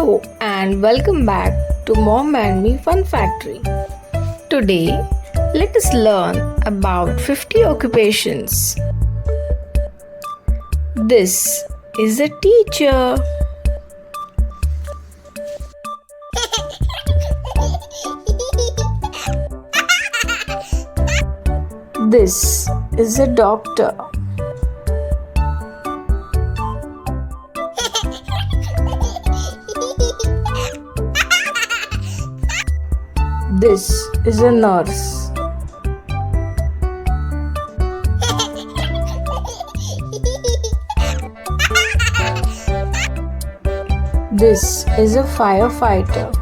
Hello and welcome back to Mom and Me Fun Factory. Today, let us learn about 50 occupations. This is a teacher. This is a doctor. This is a nurse. This is a firefighter.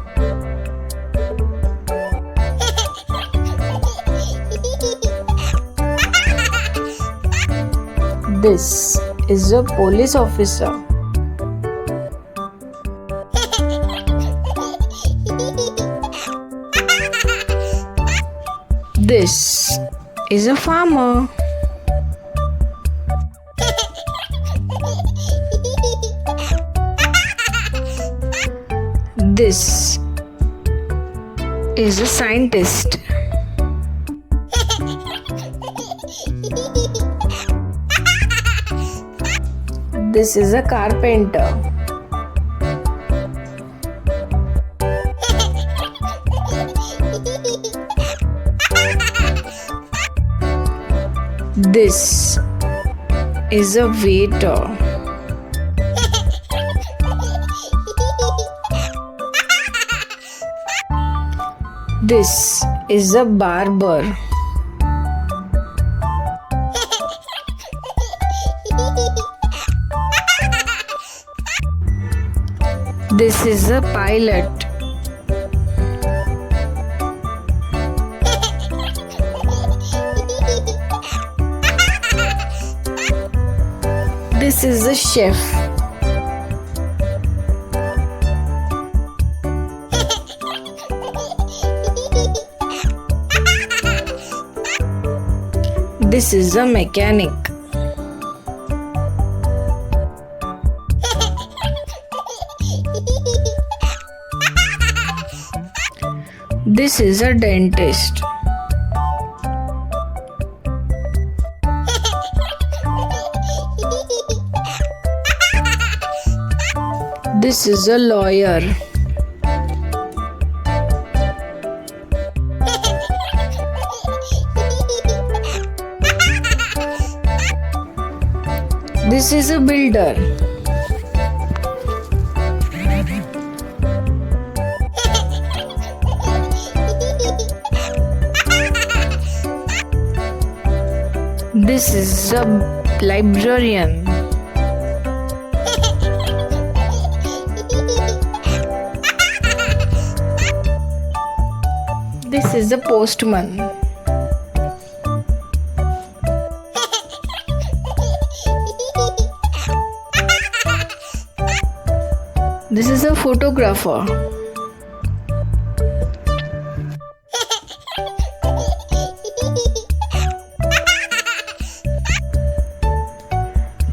This is a police officer. This is a farmer. This is a scientist. This is a carpenter. This is a waiter. This is a barber. This is a pilot. This is a chef. This is a mechanic. This is a dentist. This is a lawyer. This is a builder. This is a librarian. This is a postman. This is a photographer.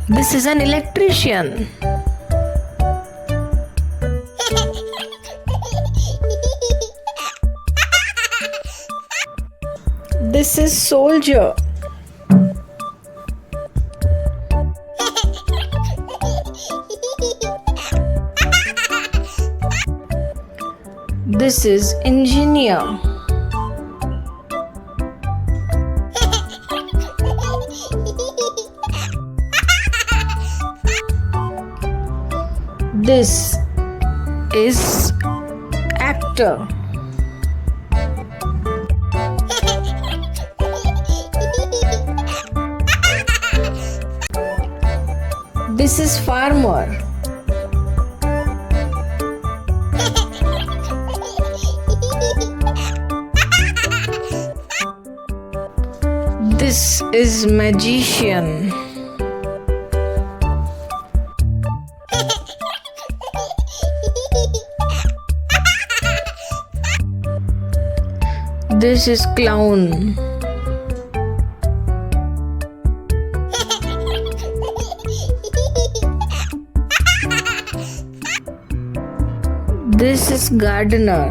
This is an electrician. This is soldier. This is engineer. This is actor. This is farmer. This is magician. This is clown. This is gardener.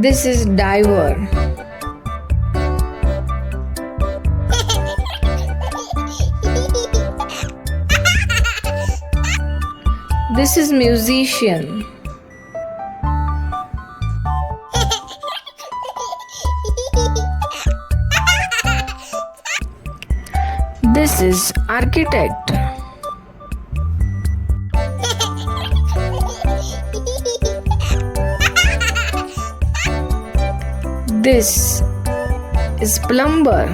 This is diver. This is musician. This is architect. This is plumber.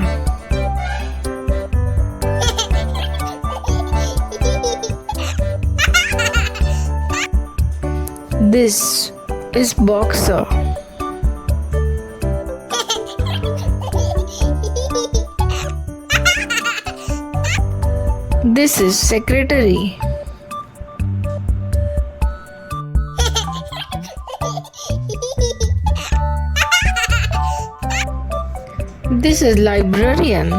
This is boxer. This is secretary. This is librarian.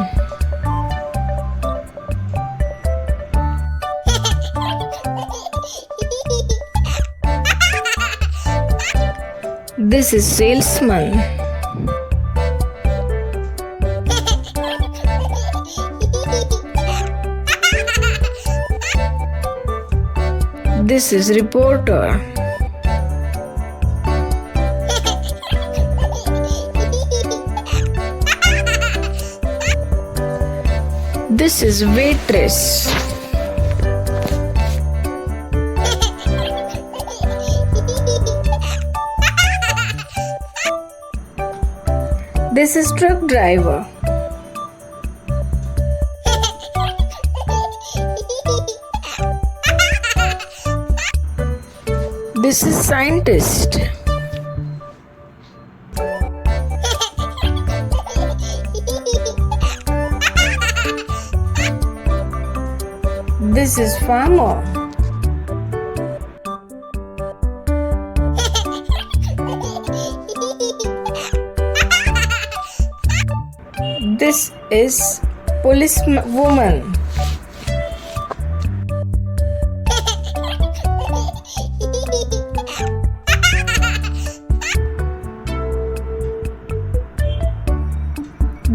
This is salesman. This is reporter. This is waitress. This is truck driver. This is scientist. This is farmer. This is policewoman.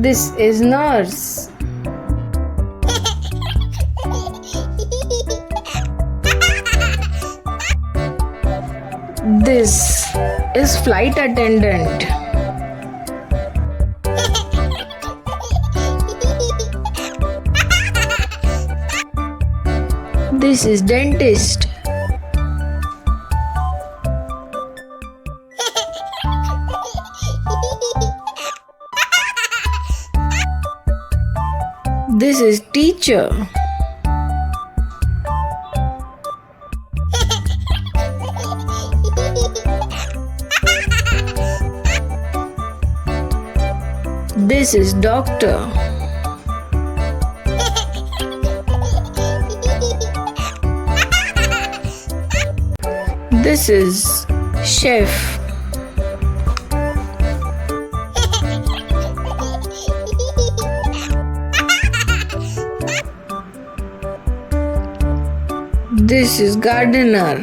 This is nurse. This is flight attendant. This is dentist. This is teacher. This is doctor. This is chef. This is gardener.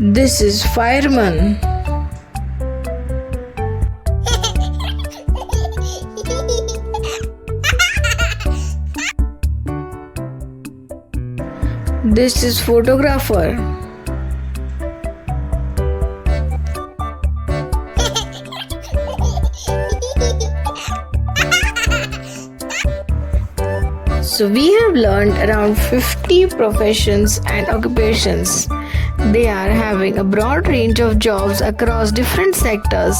This is fireman. This is photographer. So we have learned around 50 professions and occupations. They are having a broad range of jobs across different sectors.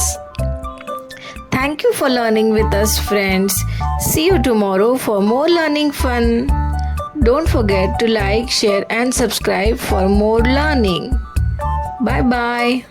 Thank you for learning with us, friends. See you tomorrow for more learning fun. Don't forget to like, share and subscribe for more learning. Bye bye.